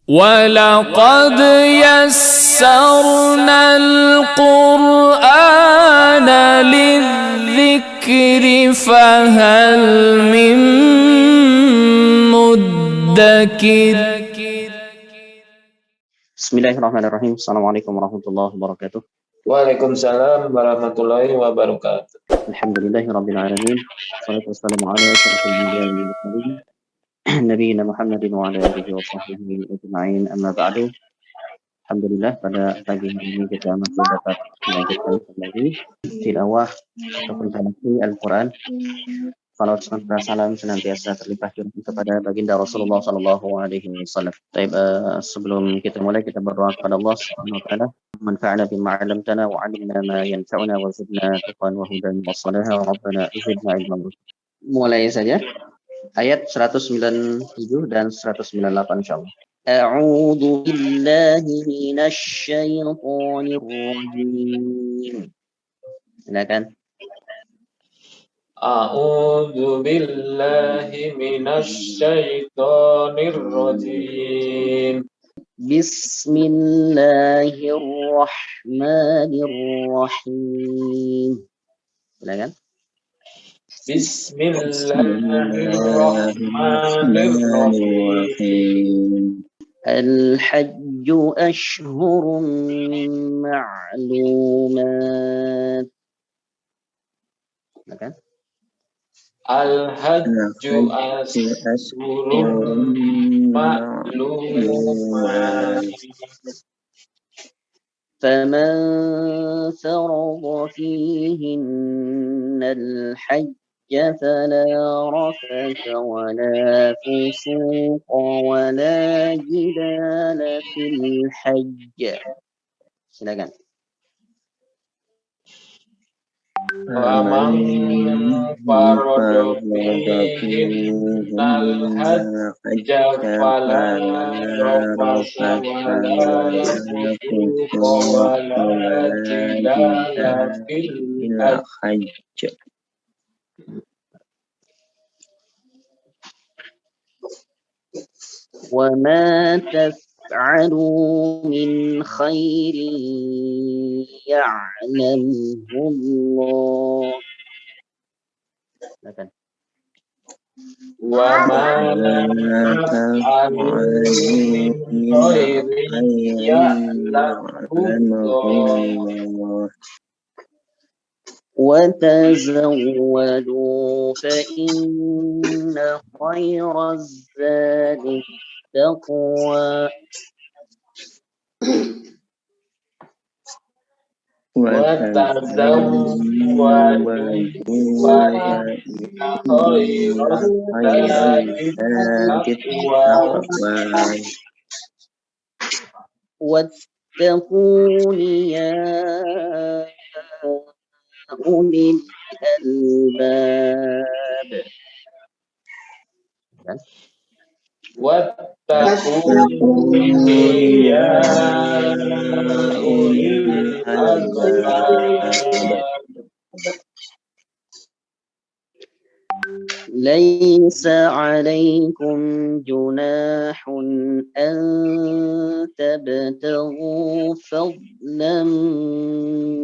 ولقد يسرنا القرآن للذكر فهل من مدكر. Bismillahirrahmanirrahim. Assalamualaikum warahmatullahi wabarakatuh. Waalaikumsalam warahmatullahi wabarakatuh. Alhamdulillahirabbil alamin. Wassalatu wassalamu ala asyrafil anbiya'i wal mursalin nabiyina Muhammadin wa ala alihi wa sahbihi ajma'in. Amma ba'du. Alhamdulillah pada pagi hari ini kita masih dapat melanjutkan kembali tilawah ataupun tadabbur Al-Qur'an. Salawat serta salam senantiasa terlimpah kepada baginda Rasulullah sallallahu alaihi wasallam. Baik, sebelum kita mulai kita berdoa kepada Allah Subhanahu wa taala, manfa'na bima 'allamtana wa 'allimna ma yanfa'una wa zidna tuqan wa hudan wa salaha rabbana zidna ilman. Mulai saja ayat 197 dan 198 insyaallah. A'udzu billahi minasy syaithanir rajim. Silakan. A'udzu billahi minasy syaithanir rajim. Bismillahirrahmanirrahim. Silakan. Bismillahirrahmanirrahim. Al-hajju ashhurun ma'lumat. Silakan. Al-hajju ashhurun ma'lumat. فمن فرض فيهن الحج فلا رفث ولا فسوق ولا جدال في الحج. Silakan. Faman farada fihinnal hajja fala rafasa wala fusuqa wala jidala fil hajj. وما تفعلوا من خير يعلمه الله. وما تفعلوا من خير يعلمه الله. وتزودوا فإن خير الزاد التقوى. وتزودوا فإن خير الزاد التقوى. واتقون يا أولي الألباب. واتقون يا أولي الألباب. ليس عليكم جناح أن تبتغوا فضلا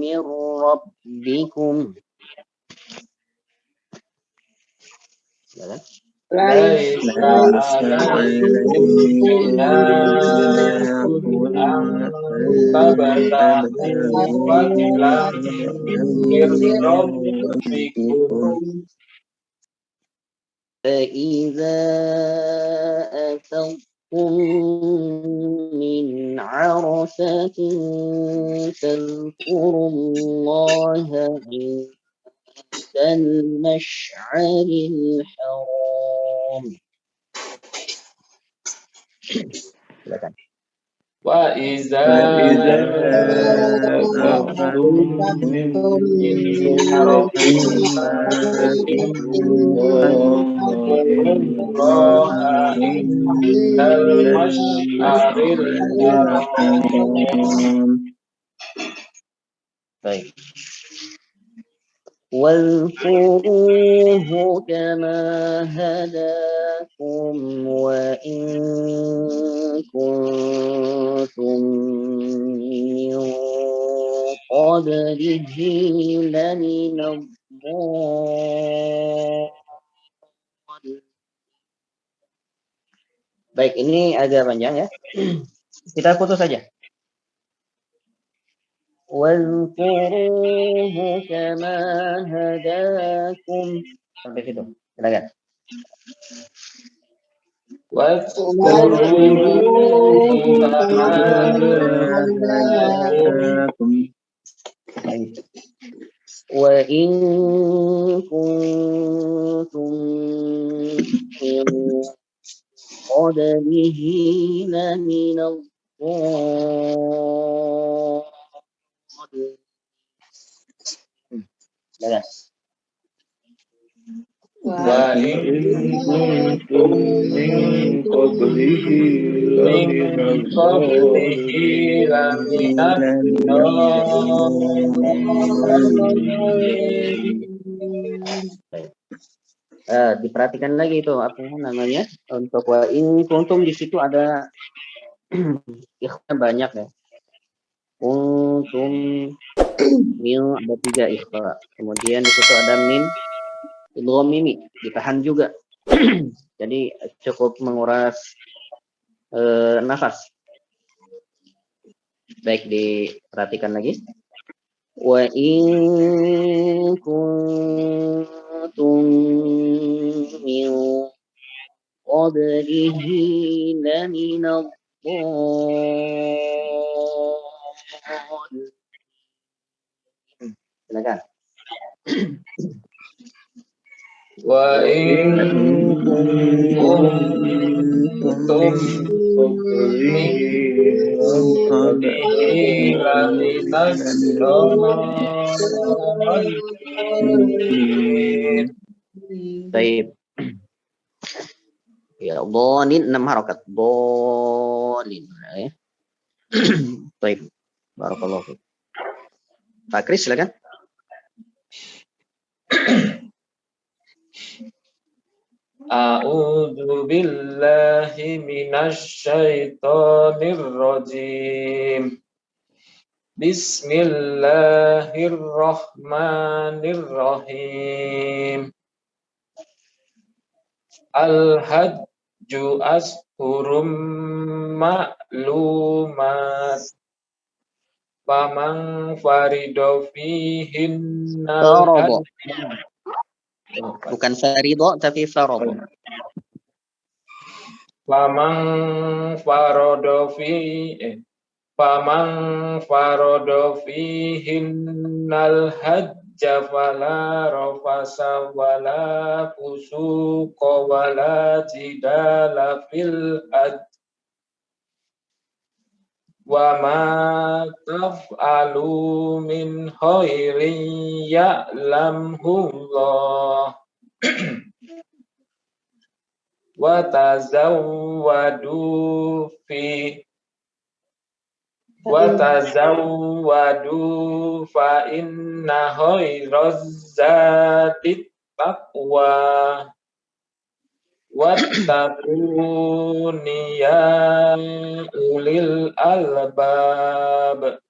من ربكم. ليس عليكم جناح أن تبتغوا فضلا من ربكم فإذا أفضتم من عرفة فاذكروا الله عند المشعر الحرام. وإذا أفضتم من عرفة فاذكروا الله عند المشعر الحرام. طيب. واذكروه كما هداكم وإن كنتم قبله لمن الضالين. Baik, ini agak panjang ya. Kita putus saja. واذكروه كما هداكم. Sampai situ. Silakan. واذكروه كما هداكم وإن كنتم من قبله لمن الضالين. Silakan. وإن كنتم من قبله لمن Diperhatikan lagi itu apa namanya untuk wa in kuntum di situ ada ikhfa banyak ya. Kuntum mil ada 3 ikhfa. Kemudian di situ ada mim idgham mimi ditahan juga. Jadi cukup menguras nafas. Baik, diperhatikan lagi. Wa in kuntum min qablihi lamina ad-dallin. Silakan. Wa in kuntum min qablihi laminas dallin. Baik. Ya, dhalin 6 harakat. Dhalin. Ya. Baik. Barakallahu fiik. Pak Kris silakan. A'udzu billahi minasy syaithanir rajim. Bismillahirrahmanirrahim. Al-hajju ashhurum ma'lumat. Faman farido fihinnal hajj. Bukan farido tapi farado. Faman farodo fihinnal hajja fala rafasa wala fusuqa wala jidala fil hajj wa ma taf'alu min khairin ya'lamhu Allah wa tazawwadu fa inna khairaz zadi taqwa wattaquni ya ulil albab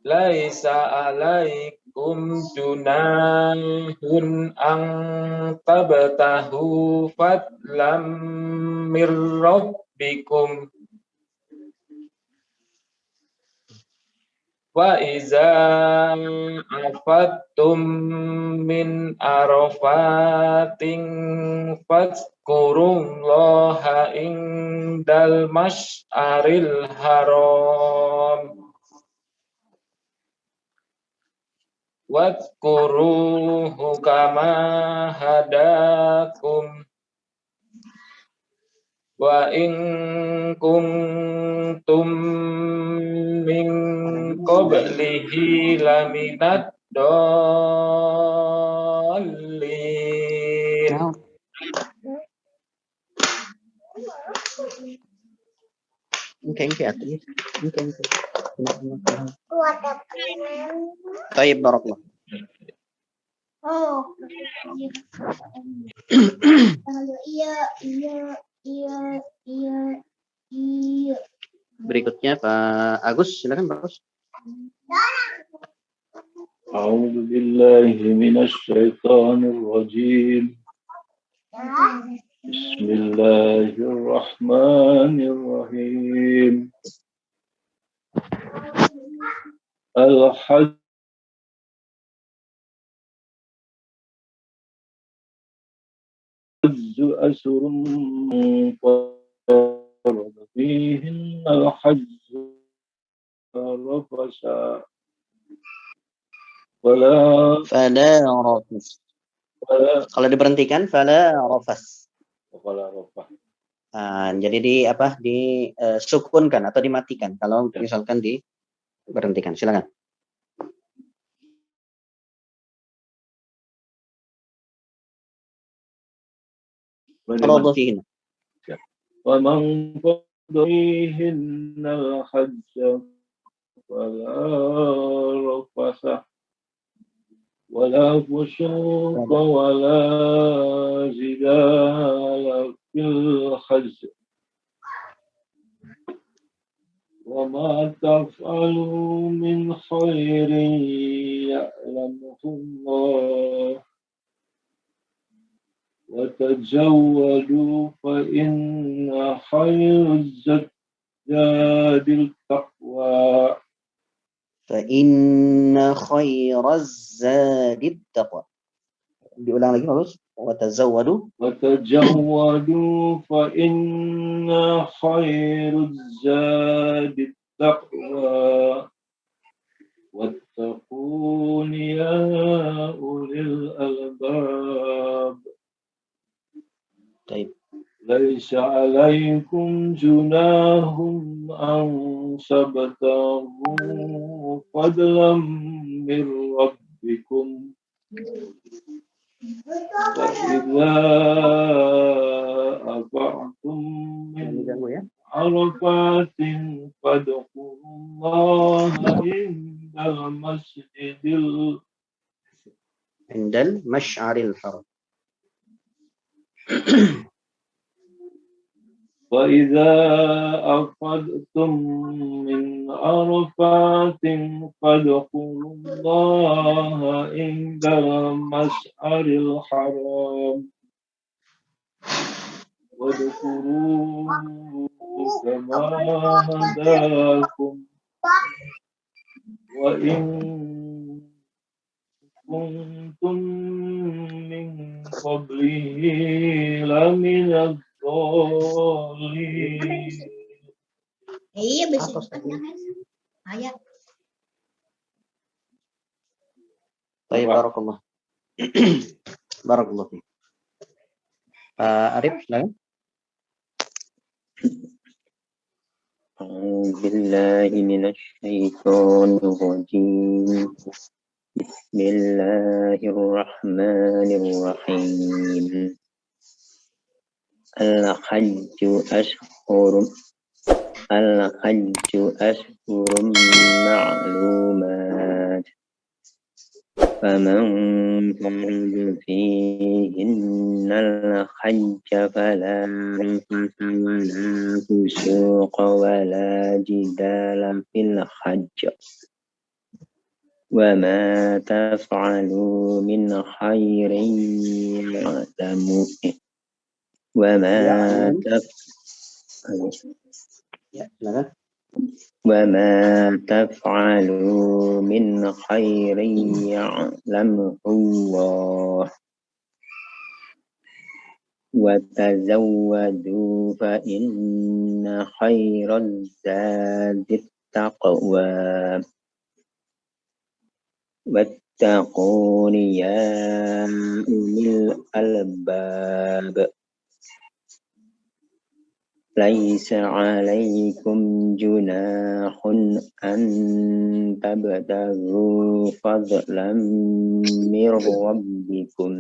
laisa alaikum junahun an tabtahu fadlam mir rabbikum wa iza afattum min arafatin fazkurullaha indal masy'aril haram wadhkuruhu kama hadakum wa in kuntum min qablihi laminad dallin. Mungkin. Baik, barakallah. Oh. Iya. Berikutnya Pak Agus, silakan Pak Agus. أعوذ بالله من الشيطان الرجيم. بسم الله الرحمن الرحيم. الحج أشهر فرض فيهن الحج رفث ولا rafas. Kalau diberhentikan fala rafas. Jadi disukunkan atau dimatikan kalau misalkan diberhentikan. Silakan. Farada fihin. ومن فرض فيهن الحج فلا رفث ولا فسوق ولا جدال في الحج وما تفعلوا من خير يعلمه الله وتزودوا فإن خير الزاد التقوى فإن خير الزاد التقوى. Diulang lagi bagus. وتزودوا فإن خير الزاد التقوى واتقون يا أولي الألباب. طيب. ليس عليكم جناح أن تبتغوا فضلا من ربكم فإذا أفعتم من عرفات فاذكروا الله عند المشعر الحرام. وإذا أفضتم من عرفات فاذكروا الله عند المشعر الحرام واذكروه كما هداكم وإن كنتم من قبله لمن الضالين. Iya bisa ayat. Baik, barakallah. Barakallah. Arif, silakan. أعوذ بالله من الشيطان الرجيم. بسم الله الرحمن الرحيم. الحج أشهر معلومات فمن فرض فيهن الحج فلا رفث ولا فسوق ولا جدال في الحج وما تفعلوا من خير وما تفعلوا من خير يعلمه الله وتزودوا فإن خير الزاد التقوى واتقون يا أولي الألباب. ليس عليكم جناح أن تبتغوا فضلا من ربكم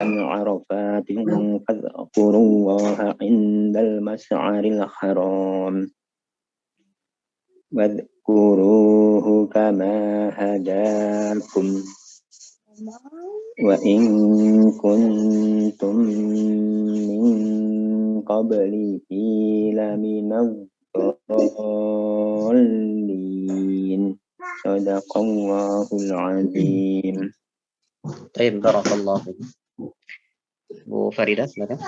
عرفات فاذكروا الله عند المشعر الحرام واذكروه كما هداكم Wa in kuntum min qablihi laminadh dhalin. Sadaqallahul azim. Baik, barakallahu fiik. Bu Farida, silakan.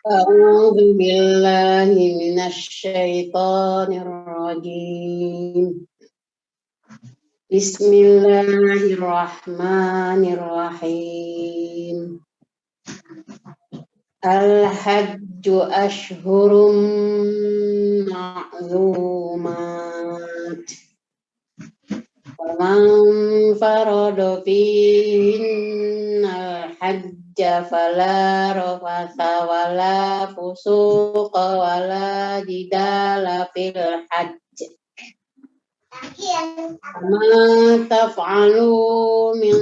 A'udzu billahi minasyaitonir rajim. Bismillahirrahmanirrahim. Al-hajju ashhurum ma'lumat. Faman farada fihinna al-hajja fala rafatha wala fusuqa wala jidala fil hajj. Ma taf'alu min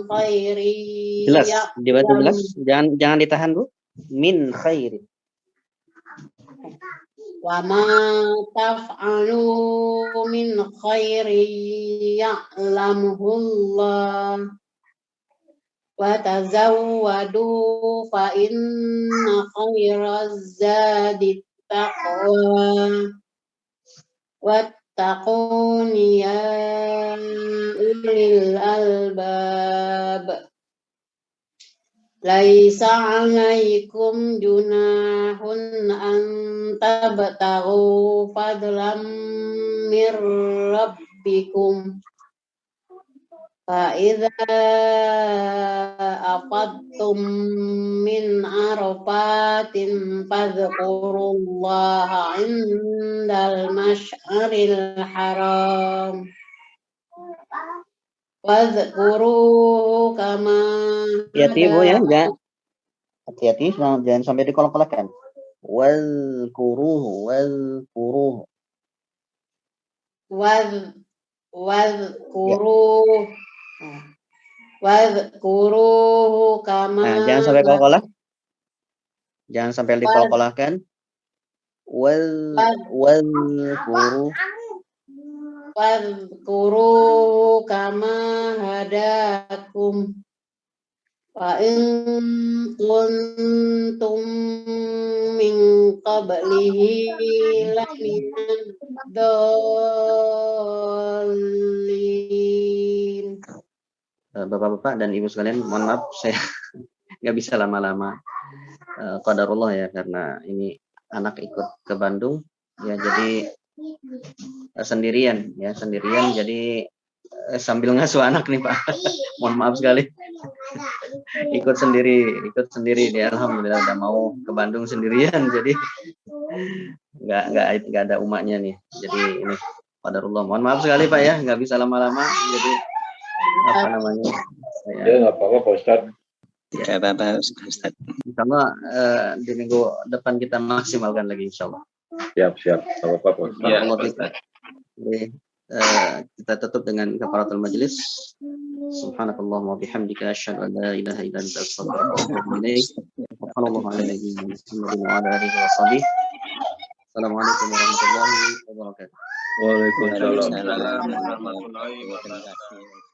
khairi. Jelas, dibaca jelas. Jangan ditahan, Bu. Min khairi. Wa ma taf'alu min khairi ya'lamuhullah. Wa tazawwadu fa inna khairaz zadi taqwa. Wattaquni ya ulil albab. Laisa 'alaikum junahun an tabtaghu fadlam mir rabbikum. Fa idza afadtum min arafatin fadhkurullaha 'indal masy'aril haram. Wadhkuruhu kama Hati-hati, Bu, ya. Hati-hati, jangan sampai dikolak-kolakkan. Wadhkuruhu. Wadhkuruhu kama. Nah, jangan sampai kolak-kolak. Jangan sampai dikolak-kolakkan. Wadhkuruhu kama hadakum. Wa in kuntum min qablihi laminad dhalin. Bapak-bapak dan ibu sekalian, mohon maaf saya nggak bisa lama-lama. Qadarullah ya, karena ini anak ikut ke Bandung ya, jadi sendirian jadi sambil ngasuh anak nih Pak. Mohon maaf sekali. ikut sendiri dia, alhamdulillah udah mau ke Bandung sendirian, jadi nggak ada umaknya nih, jadi ini qadarullah. Mohon maaf sekali Pak ya, nggak bisa lama-lama, jadi apa namanya Ya nggak apa-apa Pak Ustadz. Ya Bapak Ustaz. Insyaallah di minggu depan kita maksimalkan lagi insyaallah. Siap. Nggak apa-apa Pak Ustadz. Ya, Jadi, kita tutup dengan kafaratul majlis. Subhanakallahumma wa bihamdika asyhadu an la ilaha illa anta astaghfiruka wa atubu ilaik. Sallallahu alaihi wa ala alihi washabihi. Assalamualaikum warahmatullahi wabarakatuh. Waalaikumsalam. Waalaikumsalam warahmatullahi wabarakatuh.